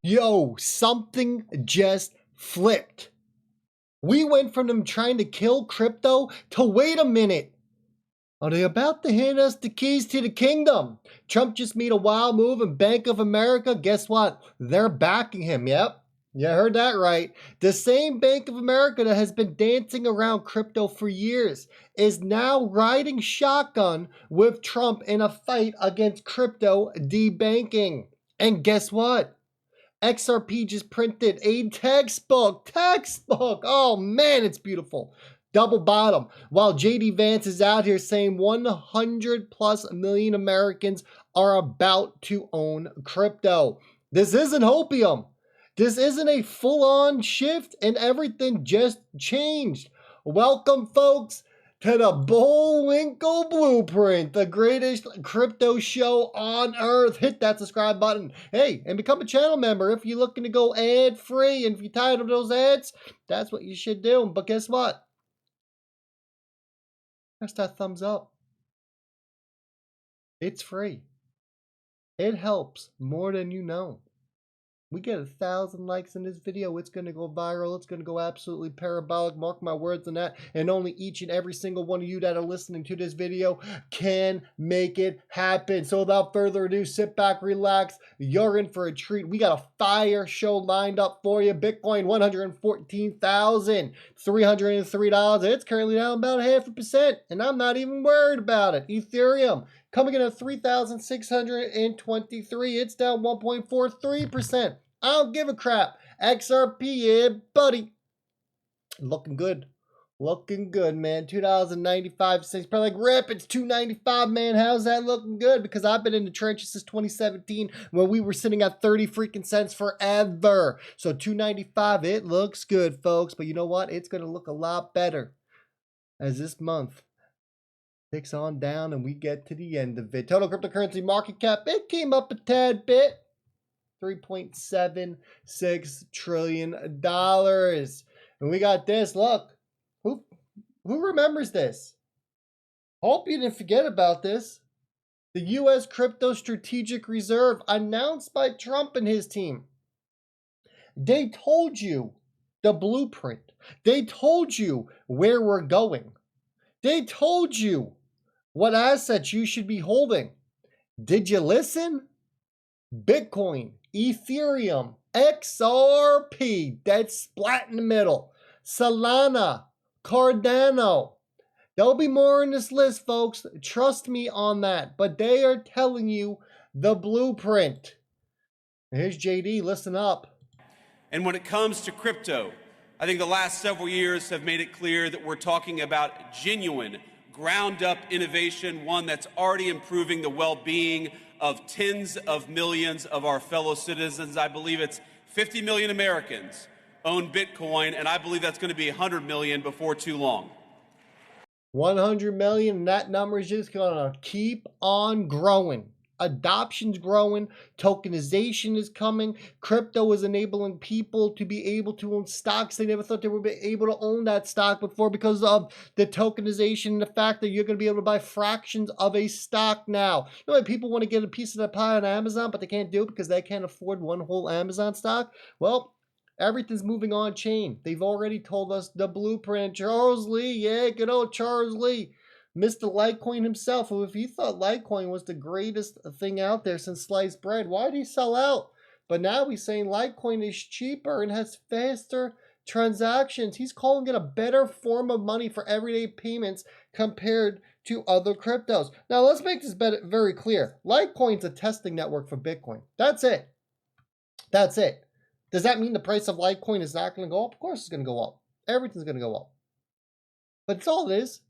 Yo, something just flipped. We went from them trying to kill crypto to wait a minute. Are they about to hand us the keys to the kingdom? Trump just made a wild move and Bank of America, guess what? They're backing him. Yep, you heard that right. The same Bank of America that has been dancing around crypto for years is now riding shotgun with Trump in a fight against crypto debanking. And guess what? XRP just printed a textbook. Oh man, it's beautiful. Double bottom. While JD Vance is out here saying 100 plus million Americans are about to own crypto. This isn't hopium. This isn't a full-on shift and everything just changed. Welcome, folks, to the Bullwinkle Blueprint, the greatest crypto show on earth. Hit that subscribe button. Hey, and become a channel member if you're looking to go ad-free. And if you're tired of those ads, that's what you should do. But guess what? Press that thumbs up. It's free. It helps more than you know. We get 1,000 likes in this video, it's going to go viral. It's going to go absolutely parabolic. Mark my words on that. And only each and every single one of you that are listening to this video can make it happen. So without further ado, sit back, relax. You're in for a treat. We got a fire show lined up for you. Bitcoin, $114,303. It's currently down about 0.5%. And I'm not even worried about it. Ethereum, coming in at 3,623. It's down 1.43%. I don't give a crap. XRP, yeah, buddy. Looking good. Looking good, man. $2.95. Probably like, Rip, it's $2.95, man. How's that looking good? Because I've been in the trenches since 2017 when we were sitting at 30 freaking cents forever. So $2.95, it looks good, folks. But you know what? It's going to look a lot better as this month ticks on down and we get to the end of it. Total cryptocurrency market cap, it came up a tad bit. $3.76 trillion. And we got this. Look, who remembers this? Hope you didn't forget about this. The U.S. Crypto Strategic Reserve announced by Trump and his team. They told you the blueprint. They told you where we're going. They told you what assets you should be holding. Did you listen? Bitcoin, Ethereum, XRP, dead splat in the middle, Solana, Cardano. There'll be more in this list, folks. Trust me on that. But they are telling you the blueprint. Here's JD, listen up. And when it comes to crypto, I think the last several years have made it clear that we're talking about genuine, ground-up innovation, one that's already improving the well-being of tens of millions of our fellow citizens. I believe it's 50 million Americans own Bitcoin, and I believe that's going to be 100 million before too long. 100 million, and that number is just going to keep on growing. Adoption's growing, tokenization is coming, crypto is enabling people to be able to own stocks they never thought they would be able to own that stock before because of the tokenization and the fact that you're going to be able to buy fractions of a stock now. You know, people want to get a piece of the pie on Amazon, but they can't do it because they can't afford one whole Amazon stock. Well, everything's moving on chain. They've already told us the blueprint. Charles Lee, yeah, good old Charles Lee. Mr. Litecoin himself, if he thought Litecoin was the greatest thing out there since sliced bread, why did he sell out? But now he's saying Litecoin is cheaper and has faster transactions. He's calling it a better form of money for everyday payments compared to other cryptos. Now, let's make this very clear. Litecoin's a testing network for Bitcoin. That's it. That's it. Does that mean the price of Litecoin is not going to go up? Of course it's going to go up. Everything's going to go up. But it's all it is.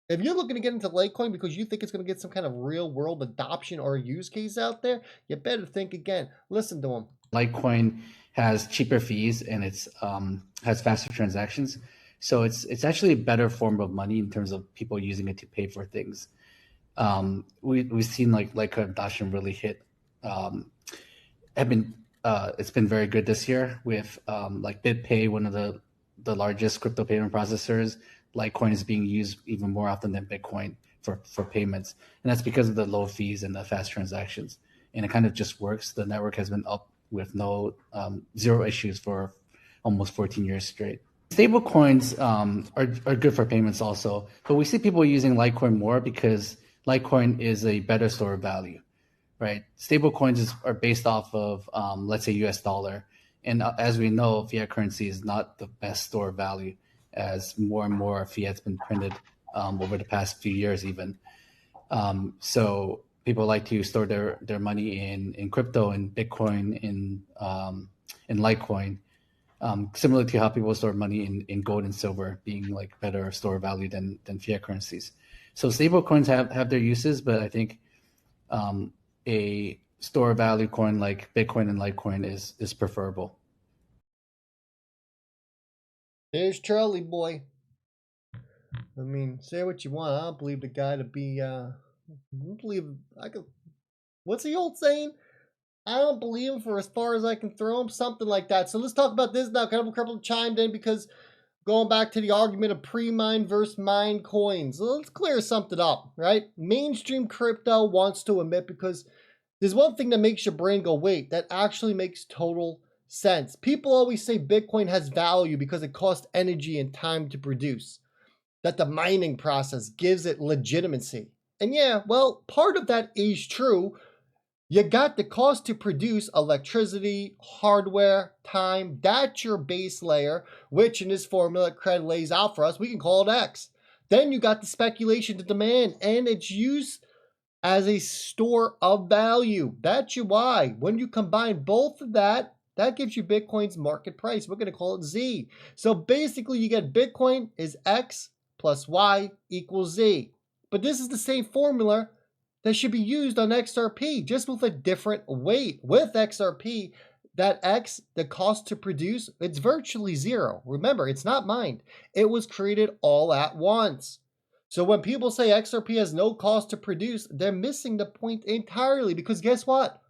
If you're looking to get into Litecoin because you think it's going to get some kind of real world adoption or use case out there, you better think again. Listen to them. Litecoin has cheaper fees and it's has faster transactions. So it's actually a better form of money in terms of people using it to pay for things. We've seen like Litecoin adoption really hit. It's been very good this year with like BitPay, one of the largest crypto payment processors. Litecoin is being used even more often than Bitcoin for payments. And that's because of the low fees and the fast transactions. And it kind of just works. The network has been up with no zero issues for almost 14 years straight. Stable coins are good for payments also, but we see people using Litecoin more because Litecoin is a better store of value, right? Stable coins are based off of, let's say, US dollar. And as we know, fiat currency is not the best store of value, as more and more fiat's been printed over the past few years even. So people like to store their money in crypto, in Bitcoin, in Litecoin, similar to how people store money in gold and silver, being like better store of value than fiat currencies. So stable coins have their uses, but I think a store of value coin like Bitcoin and Litecoin is preferable. Here's Charlie boy. I mean, say what you want. I don't believe the guy to be. I don't believe I could. What's the old saying? I don't believe him for as far as I can throw him. Something like that. So let's talk about this now. Couple chimed in because going back to the argument of pre-mined versus mined coins. Let's clear something up, right? Mainstream crypto wants to admit, because there's one thing that makes your brain go, wait, that actually makes total sense. People always say Bitcoin has value because it costs energy and time to produce, that the mining process gives it legitimacy. And yeah, well, part of that is true. You got the cost to produce electricity, hardware, time. That's your base layer, which in this formula Cred lays out for us, we can call it X. Then you got the speculation to demand and its use as a store of value. That's your Y. When you combine both of that, that gives you Bitcoin's market price. We're going to call it Z. So basically you get Bitcoin is X plus Y equals Z. But this is the same formula that should be used on XRP, just with a different weight. With XRP, that X, the cost to produce, it's virtually zero. Remember, it's not mined. It was created all at once. So when people say XRP has no cost to produce, they're missing the point entirely, because guess what?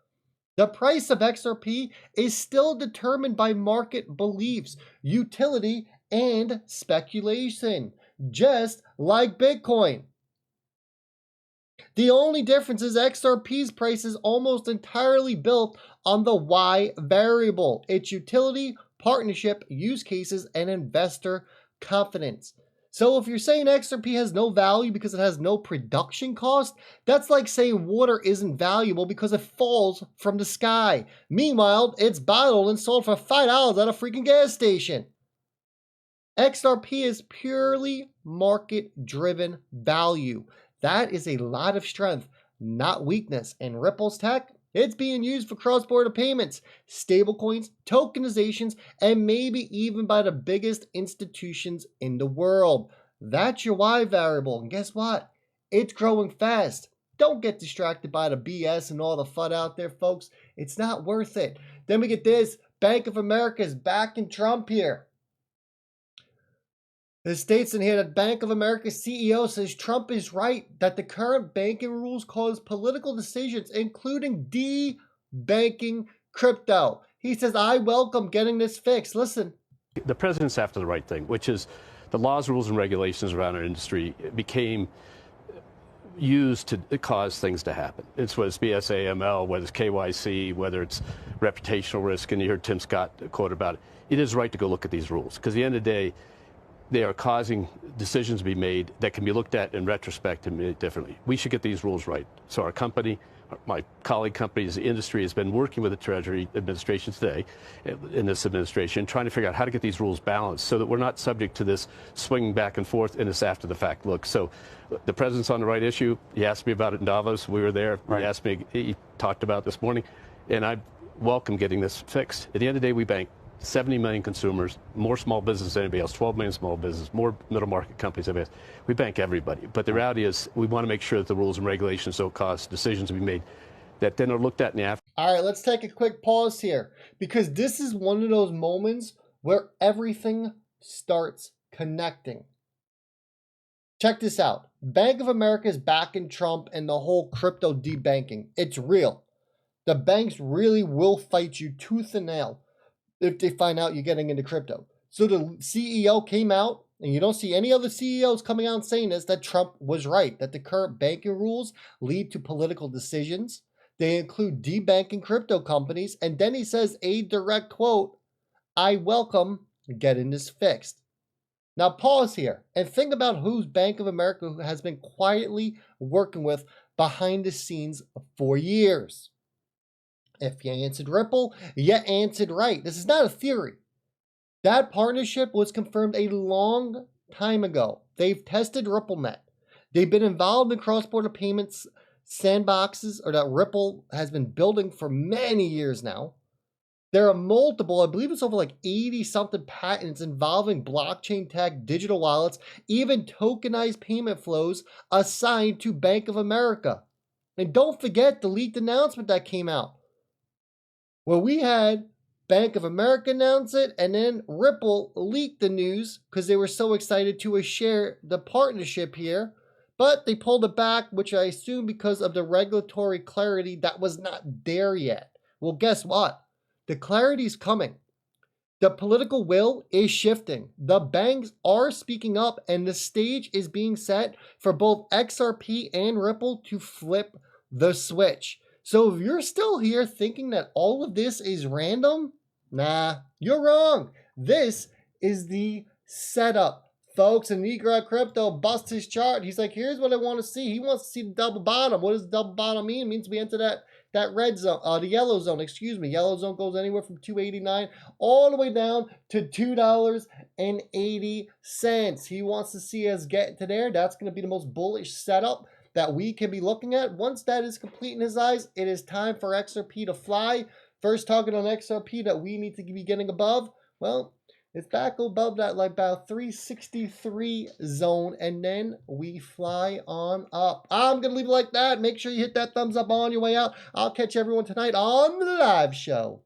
The price of XRP is still determined by market beliefs, utility, and speculation, just like Bitcoin. The only difference is XRP's price is almost entirely built on the Y variable, its utility, partnership, use cases, and investor confidence. So if you're saying XRP has no value because it has no production cost, that's like saying water isn't valuable because it falls from the sky. Meanwhile, it's bottled and sold for $5 at a freaking gas station. XRP is purely market-driven value. That is a lot of strength, not weakness. And Ripple's tech, it's being used for cross-border payments, stablecoins, tokenizations, and maybe even by the biggest institutions in the world. That's your Y variable. And guess what? It's growing fast. Don't get distracted by the BS and all the FUD out there, folks. It's not worth it. Then we get this. Bank of America is backing Trump here. It states in here that Bank of America CEO says Trump is right, that the current banking rules cause political decisions, including de-banking crypto. He says, I welcome getting this fixed. Listen. The president's after the right thing, which is the laws, rules, and regulations around our industry became used to cause things to happen. It's whether it's BSA, ML, whether it's KYC, whether it's reputational risk, and you heard Tim Scott quote about it. It is right to go look at these rules, because at the end of the day, they are causing decisions to be made that can be looked at in retrospect and made differently. We should get these rules right. So our company, my colleague companies, the industry has been working with the Treasury Administration today, in this administration, trying to figure out how to get these rules balanced so that we're not subject to this swinging back and forth and this after the fact look. So the president's on the right issue. He asked me about it in Davos. We were there. Right. He asked me, he talked about it this morning, and I welcome getting this fixed. At the end of the day, we bank 70 million consumers, more small business than anybody else, 12 million small business, more middle market companies than anybody else. We bank everybody. But the reality is we want to make sure that the rules and regulations don't cause decisions to be made that then are looked at in the after. All right, let's take a quick pause here, because this is one of those moments where everything starts connecting. Check this out. Bank of America is backing Trump and the whole crypto debanking. It's real. The banks really will fight you tooth and nail if they find out you're getting into crypto. So the CEO came out, and you don't see any other CEOs coming out and saying this, that Trump was right, that the current banking rules lead to political decisions, They include debanking crypto companies. And then he says a direct quote, I welcome getting this fixed. Now pause here and think about who Bank of America has been quietly working with behind the scenes for years. If you answered Ripple, you answered right. This is not a theory. That partnership was confirmed a long time ago. They've tested RippleNet. They've been involved in cross-border payments sandboxes, or that Ripple has been building for many years now. There are multiple, I believe it's over like 80 something patents involving blockchain tech, digital wallets, even tokenized payment flows assigned to Bank of America. And don't forget the leaked announcement that came out, where we had Bank of America announce it, and then Ripple leaked the news because they were so excited to share the partnership here. But they pulled it back, which I assume because of the regulatory clarity that was not there yet. Well, guess what? The clarity is coming. The political will is shifting. The banks are speaking up, and the stage is being set for both XRP and Ripple to flip the switch. So if you're still here thinking that all of this is random, nah, you're wrong. This is the setup. Folks, and Negro Crypto bust his chart. He's like, here's what I want to see. He wants to see the double bottom. What does the double bottom mean? It means we enter that red zone, the yellow zone, excuse me. Yellow zone goes anywhere from $2.89 all the way down to $2.80. He wants to see us get to there. That's going to be the most bullish setup that we can be looking at. Once that is complete in his eyes, it is time for XRP to fly. First target on XRP that we need to be getting above, well, it's back above that like about 363 zone, and then we fly on up. I'm going to leave it like that. Make sure you hit that thumbs up on your way out. I'll catch everyone tonight on the live show.